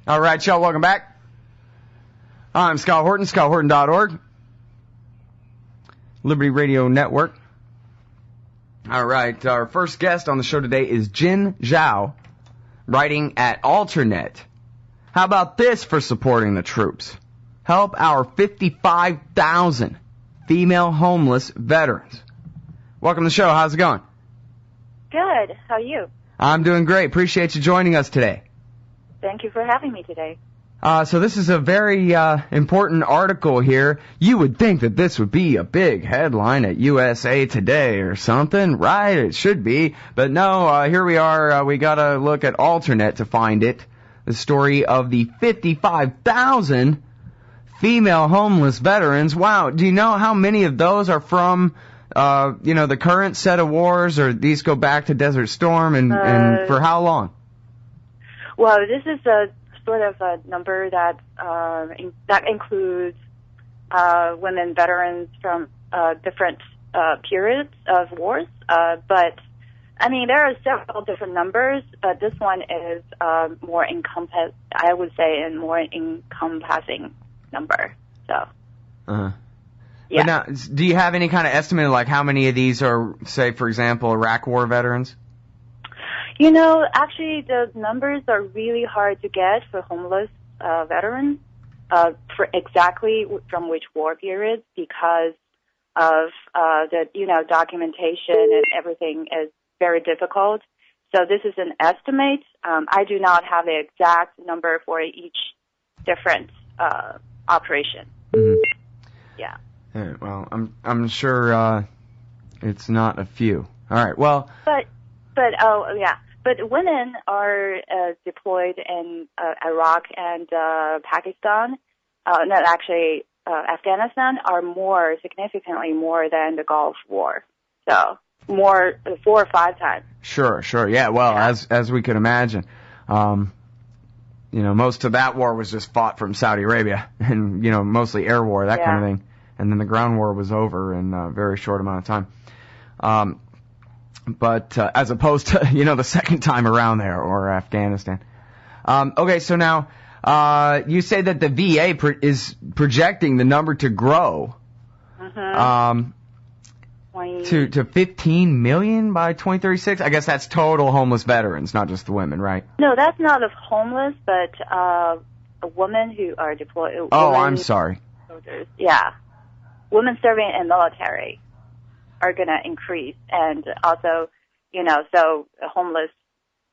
All right, y'all, welcome back. I'm Scott Horton, scotthorton.org. Liberty Radio Network. All right, our first guest on the show today is Jin Zhao, writing at Alternate. How about this for supporting the troops? Help our 55,000 female homeless veterans. Welcome to the show. How's it going? Good. How are you? I'm doing great. Appreciate you joining us today. Thank you for having me today. So this is a very important article here. You would think that this would be a big headline at USA Today or something, right? It should be. But no, here we are. We got to look at Alternate to find it. The story of the 55,000 female homeless veterans. Wow. Do you know how many of those are from, the current set of wars, or these go back to Desert Storm, and for how long? Well, this is a sort of a number that that includes women veterans from different periods of wars. But I mean, there are several different numbers, but this one is more encompassing number. So. Uh-huh. Yeah. But now, do you have any kind of estimate of like how many of these are, say, for example, Iraq War veterans? Actually, the numbers are really hard to get for homeless veterans for exactly from which war periods, because of the documentation and everything is very difficult. So this is an estimate. I do not have the exact number for each different operation. Mm-hmm. Yeah. All right, well, I'm sure it's not a few. All right. Well. But women are deployed in Iraq and Pakistan, Afghanistan, are significantly more than the Gulf War. So more, 4 or 5 times. Sure. Yeah. Well, as we could imagine, most of that war was just fought from Saudi Arabia, and mostly air war, that kind of thing, and then the ground war was over in a very short amount of time. But as opposed to, the second time around there, or Afghanistan. Okay, so now you say that the VA is projecting the number to grow to 15 million by 2036. I guess that's total homeless veterans, not just the women, right? No, that's not of homeless, but women who are deployed. Oh, I'm sorry. Soldiers, yeah. Women serving in military are going to increase, and also, so homeless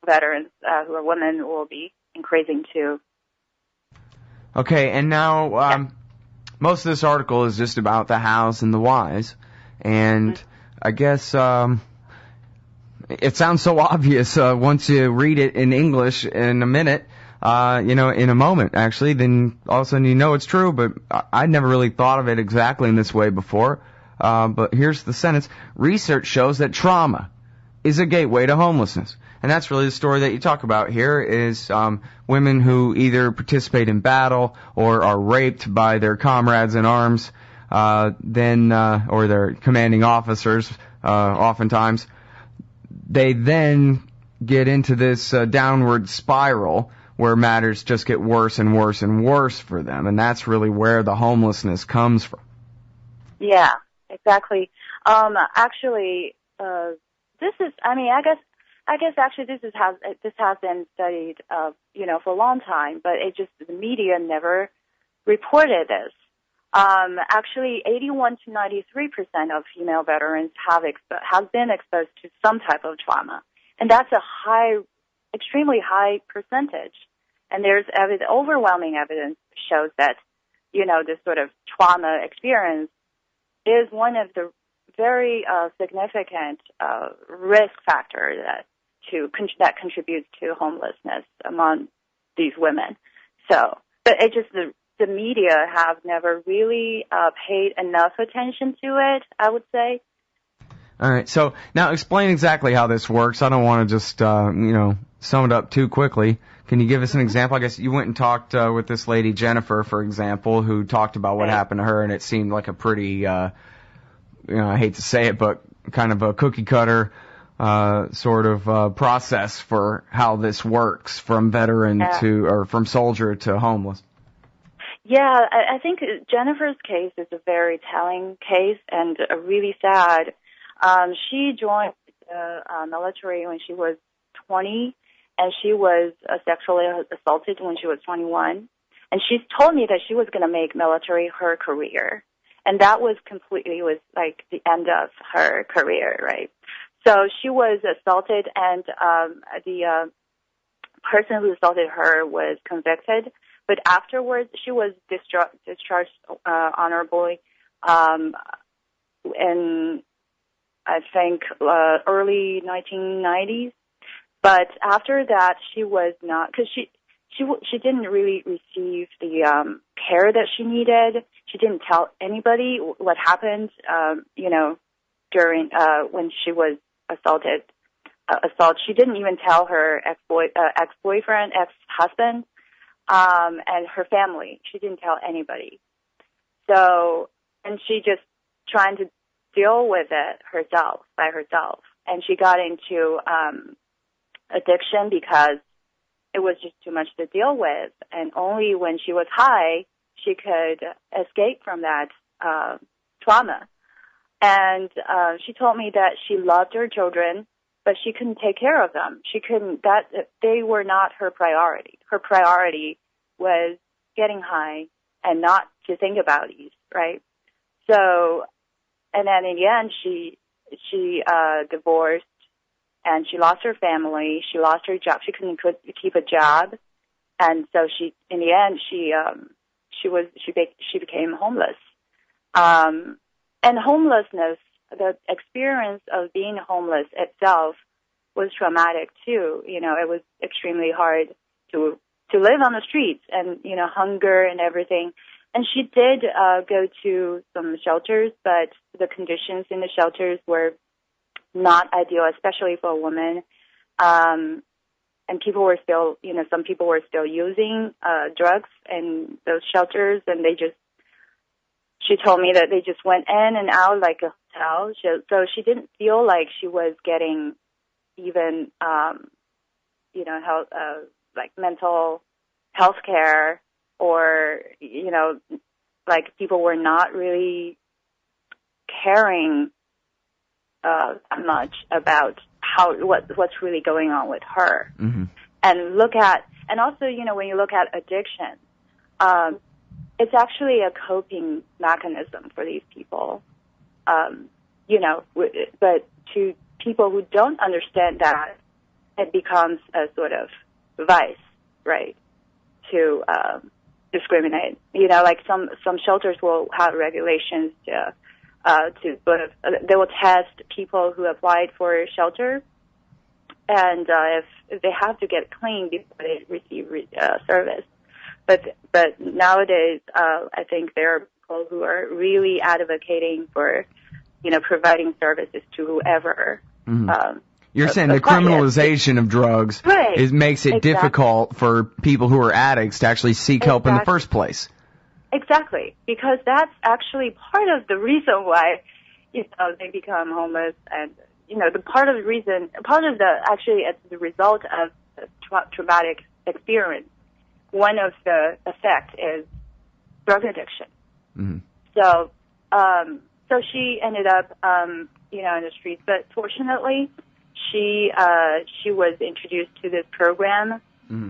veterans who are women will be increasing too. Okay, and now most of this article is just about the hows and the whys, and I guess it sounds so obvious once you read it in English in a minute, in a moment, actually, then all of a sudden it's true, but I'd never really thought of it exactly in this way before. But here's the sentence. Research shows that trauma is a gateway to homelessness. And that's really the story that you talk about here, is women who either participate in battle or are raped by their comrades in arms, or their commanding officers, oftentimes. They then get into this downward spiral where matters just get worse and worse and worse for them. And that's really where the homelessness comes from. Yeah. Exactly. Actually, this is. I guess actually this has been studied, for a long time, but the media never reported this. Actually, 81 to 93% of female veterans have been exposed to some type of trauma, and that's a extremely high percentage. And there's overwhelming evidence shows that, this sort of trauma experience is one of the very significant risk factors that contributes to homelessness among these women. So, but the media have never really paid enough attention to it, I would say. All right. So now explain exactly how this works. I don't want to just sum it up too quickly. Can you give us an example? I guess you went and talked with this lady, Jennifer, for example, who talked about what happened to her, and it seemed like a pretty, I hate to say it, but kind of a cookie cutter sort of process for how this works from veteran or from soldier to homeless. Yeah, I think Jennifer's case is a very telling case and really sad. She joined the military when she was 20, and she was sexually assaulted when she was 21. And she told me that she was going to make military her career. And that was like the end of her career, right? So she was assaulted, and the person who assaulted her was convicted. But afterwards, she was discharged honorably in, I think, early 1990s. But after that, she was not, because she didn't really receive the care that she needed. She didn't tell anybody what happened, during when she was assaulted. She didn't even tell her ex-boyfriend, ex-husband, and her family. She didn't tell anybody. So, and she just trying to deal with it by herself. And she got into addiction because it was just too much to deal with. And only when she was high, she could escape from that trauma. And she told me that she loved her children, but she couldn't take care of them. They were not her priority. Her priority was getting high and not to think about these, right? So, and then in the end, she divorced, and she lost her family. She lost her job. She couldn't keep a job, and so in the end, she became homeless. And homelessness, the experience of being homeless itself was traumatic too. It was extremely hard to live on the streets and, hunger and everything. And she did go to some shelters, but the conditions in the shelters were not ideal, especially for a woman. And people were still, some people were still using drugs in those shelters, and she told me that they just went in and out like a hotel. So she didn't feel like she was getting even, like mental health care, or, like people were not really caring much about what's really going on with her. Mm-hmm. And also, when you look at addiction, it's actually a coping mechanism for these people. But to people who don't understand that, it becomes a sort of vice, right, to discriminate. Like some shelters will have regulations to sort of, they will test people who applied for shelter, and if they have to get clean before they receive service. But nowadays, I think there are people who are really advocating for, providing services to whoever. Mm-hmm. You're saying the criminalization of drugs makes it difficult for people who are addicts to actually seek help in the first place. Exactly, because that's actually part of the reason why, they become homeless, and actually it's the result of a traumatic experience. One of the effects is drug addiction. Mm-hmm. So she ended up, in the streets, but fortunately, she was introduced to this program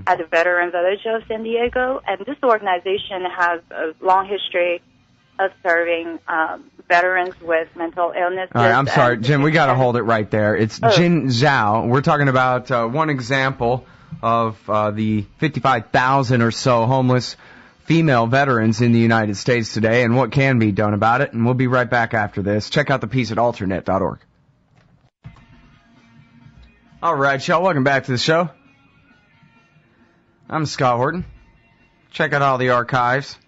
at the Veteran Village of San Diego, and this organization has a long history of serving veterans with mental illnesses. All right, I'm sorry, Jim, we got to hold it right there. It's Jin Zhao. We're talking about one example of the 55,000 or so homeless female veterans in the United States today and what can be done about it. And we'll be right back after this. Check out the piece at alternate.org. All right, y'all, welcome back to the show. I'm Scott Horton. Check out all the archives.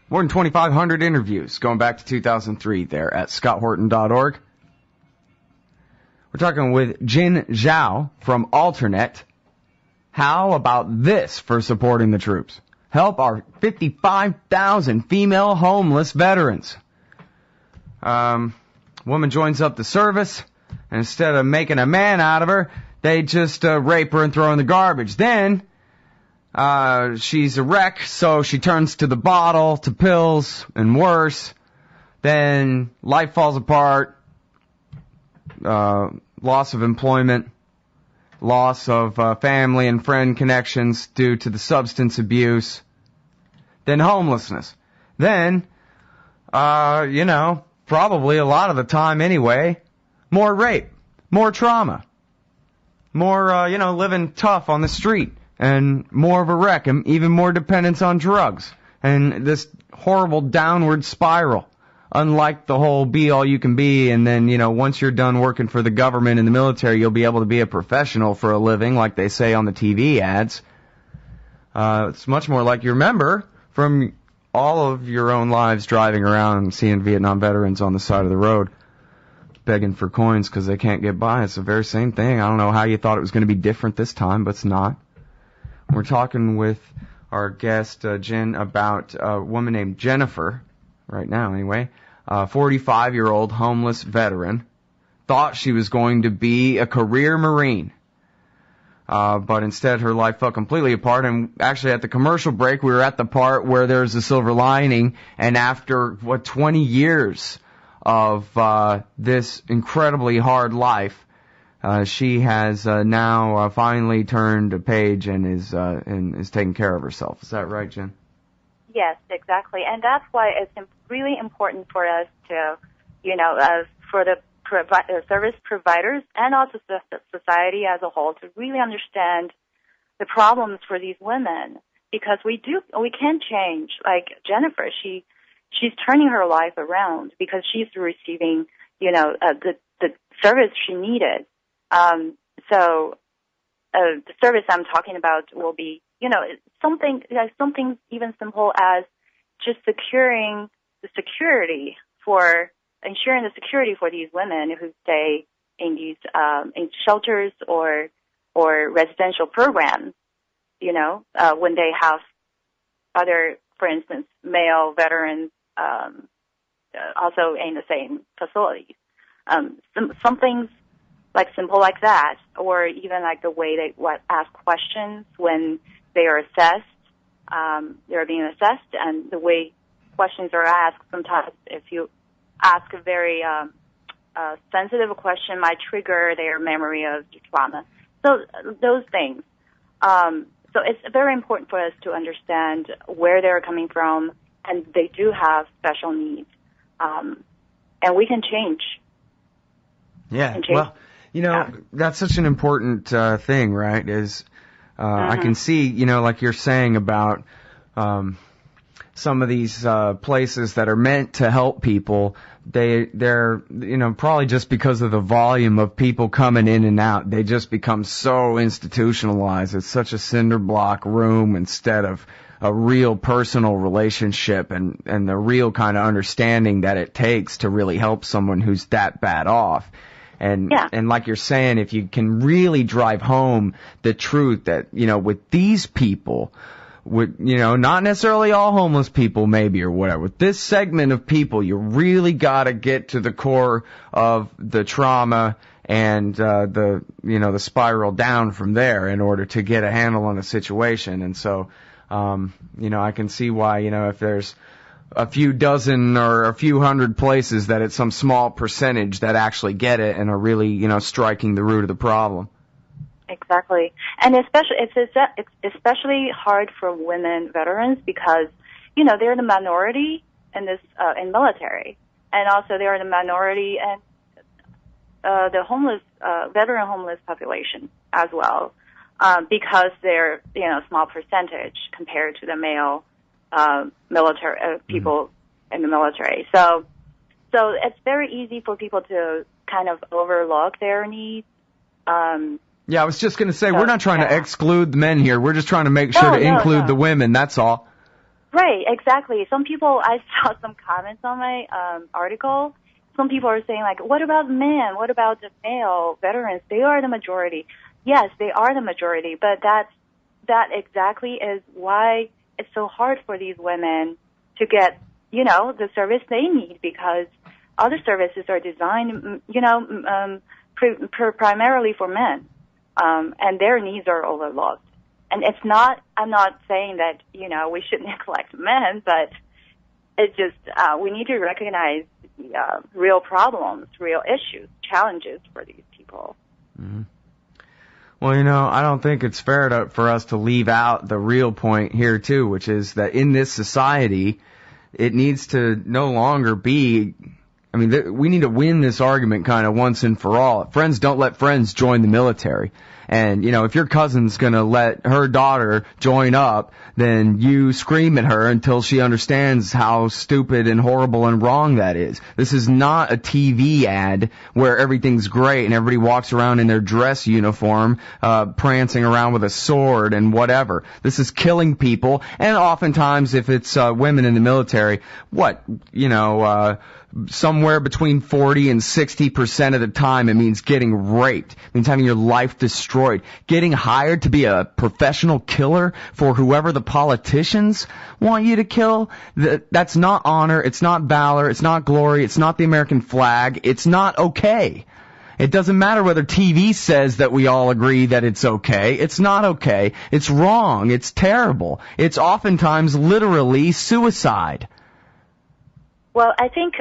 More than 2,500 interviews going back to 2003 there at scotthorton.org. We're talking with Jin Zhao from Alternate. How about this for supporting the troops? Help our 55,000 female homeless veterans. Woman joins up the service, And instead of making a man out of her, they just rape her and throw her in the garbage. Then she's a wreck, so she turns to the bottle, to pills, and worse. Then life falls apart, loss of employment, loss of family and friend connections due to the substance abuse, then homelessness. Then, probably a lot of the time anyway, more rape, more trauma, more, living tough on the street, and more of a wreck, and even more dependence on drugs, and this horrible downward spiral. Unlike the whole be all you can be, and then, once you're done working for the government and the military, you'll be able to be a professional for a living, like they say on the TV ads. It's much more like you remember from all of your own lives driving around and seeing Vietnam veterans on the side of the road begging for coins because they can't get by. It's the very same thing. I don't know how you thought it was going to be different this time, but it's not. We're talking with our guest, Jin, about a woman named Jennifer, right now anyway, 45-year-old homeless veteran, thought she was going to be a career Marine. But instead her life fell completely apart, and actually at the commercial break we were at the part where there's a silver lining, and after, 20 years of this incredibly hard life, she has now finally turned a page and is taking care of herself. Is that right, Jen? Yes, exactly. And that's why it's really important for us to, for the service providers and also society as a whole to really understand the problems for these women, because we can change. Like Jennifer, she's turning her life around because she's receiving, the service she needed. So the service I'm talking about will be, something even simple as just ensuring the security for these women who stay in these in shelters or residential programs. When they have other, for instance, male veterans also in the same facilities. Some things like simple like that, or even like the way they ask questions when they are assessed. They're being assessed, and the way questions are asked. Sometimes, if you ask a very sensitive question, might trigger their memory of trauma. So those things. So it's very important for us to understand where they're coming from, and they do have special needs, and we can change. Yeah. Well, that's such an important thing, right? Is I can see, like you're saying about some of these places that are meant to help people, they're probably just because of the volume of people coming in and out, they just become so institutionalized. It's such a cinder block room instead of a real personal relationship and the real kind of understanding that it takes to really help someone who's that bad off. And like you're saying, if you can really drive home the truth that, with these people, not necessarily all homeless people maybe or whatever, with this segment of people, you really got to get to the core of the trauma and the spiral down from there in order to get a handle on the situation. And so, I can see why, if there's a few dozen or a few hundred places that it's some small percentage that actually get it and are really, striking the root of the problem. Exactly. And it's especially hard for women veterans because, they're the minority in this, in military. And also they're the minority in, the homeless, veteran homeless population as well. Because they're, a small percentage compared to the male, military, people in the military. So it's very easy for people to kind of overlook their needs. Yeah, I was just going to say, we're not trying to exclude the men here. We're just trying to make sure to include the women. That's all. Right, exactly. Some people, I saw some comments on my article. Some people are saying, like, what about men? What about the male veterans? They are the majority. Yes, they are the majority, but that exactly is why it's so hard for these women to get, the service they need, because other services are designed, primarily for men, and their needs are overlooked. And I'm not saying that, we should neglect men, but it's just, we need to recognize real problems, real issues, challenges for these people. Mm-hmm. Well, I don't think it's fair for us to leave out the real point here, too, which is that in this society, it needs to no longer be, we need to win this argument kind of once and for all. Friends don't let friends join the military. And, if your cousin's gonna let her daughter join up, then you scream at her until she understands how stupid and horrible and wrong that is. This is not a TV ad where everything's great and everybody walks around in their dress uniform, prancing around with a sword and whatever. This is killing people, and oftentimes if it's women in the military, somewhere between 40 and 60% of the time it means getting raped. It means having your life destroyed. Getting hired to be a professional killer for whoever the politicians want you to kill, that's not honor, it's not valor, it's not glory, it's not the American flag, it's not okay. It doesn't matter whether TV says that we all agree that it's okay. It's not okay. It's wrong. It's terrible. It's oftentimes literally suicide. Well, I think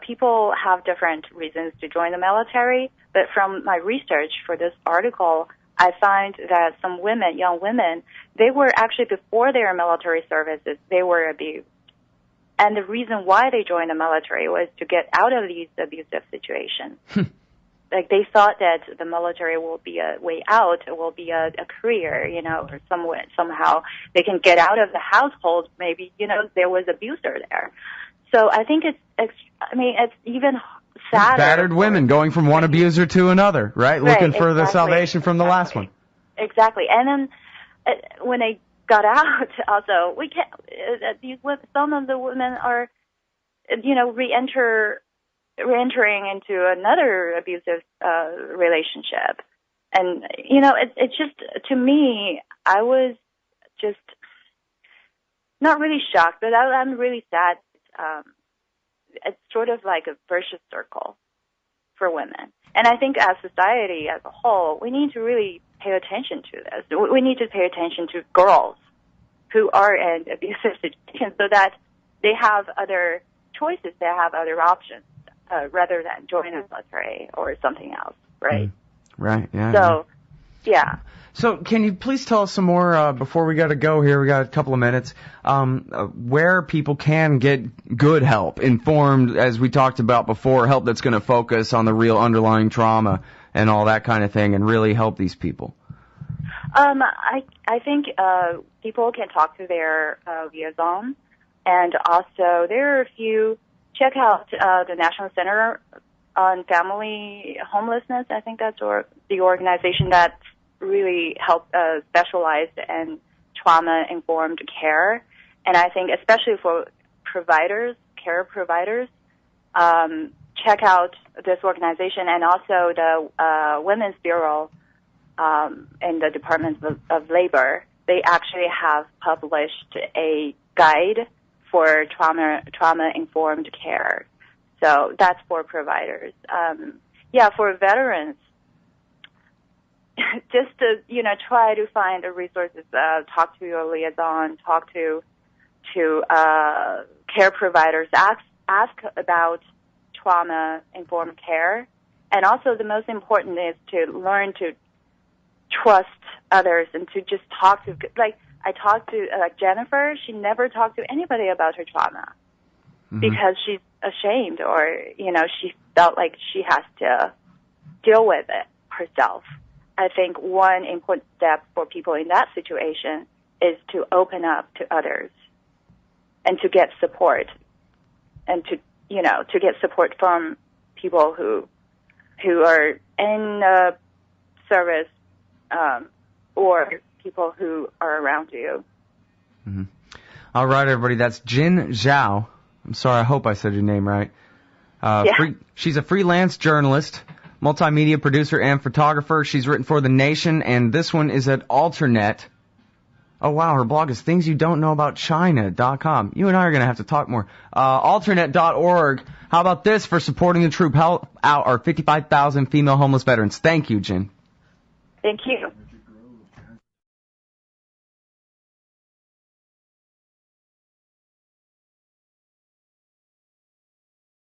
people have different reasons to join the military, but from my research for this article, I find that some women, young women, they were actually, before their military services, they were abused. And the reason why they joined the military was to get out of these abusive situations. Like, they thought that the military will be a way out, it will be a career, or somehow they can get out of the household. Maybe, there was abuser there. So I think it's even sadder. Battered women going from one abuser to another, right? Looking for the salvation from the last one. Exactly. And then when they got out, also, we can't, some of the women are, re-entering into another abusive relationship. And, it's just, to me, I was just not really shocked, but I'm really sad. It's sort of like a vicious circle for women. And I think as society as a whole, we need to really pay attention to this. We need to pay attention to girls who are in abusive situations so that they have other choices, they have other options, rather than joining the military or something else, right? Right, yeah. So, yeah. So can you please tell us some more, before we got to go here, we got a couple of minutes, where people can get good help, informed, as we talked about before, help that's going to focus on the real underlying trauma and all that kind of thing and really help these people? I think people can talk to their liaison, and also there are a few, check out the National Center on Family Homelessness. I think that's the organization that really specialized in trauma-informed care. And I think especially for care providers, check out this organization, and also the Women's Bureau in the Department of Labor. They actually have published a guide for trauma-informed care. So that's for providers. For veterans, just to, try to find the resources, talk to your liaison, talk to care providers, ask about trauma-informed care. And also the most important is to learn to trust others and to just talk to, I talked to Jennifer, she never talked to anybody about her trauma because she's ashamed, or, she felt like she has to deal with it herself. I think one important step for people in that situation is to open up to others and to get support, and to get support from people who are in service, or people who are around you. Mm-hmm. All right, everybody, that's Jin Zhao. I'm sorry, I hope I said your name right. She's a freelance journalist, multimedia producer, and photographer. She's written for The Nation, and this one is at Alternet. Oh, wow, her blog is thingsyouDon'tKnowAboutChina.com. You and I are going to have to talk more. Alternate.org. How about this for supporting the troop? Help out our 55,000 female homeless veterans. Thank you, Jin. Thank you.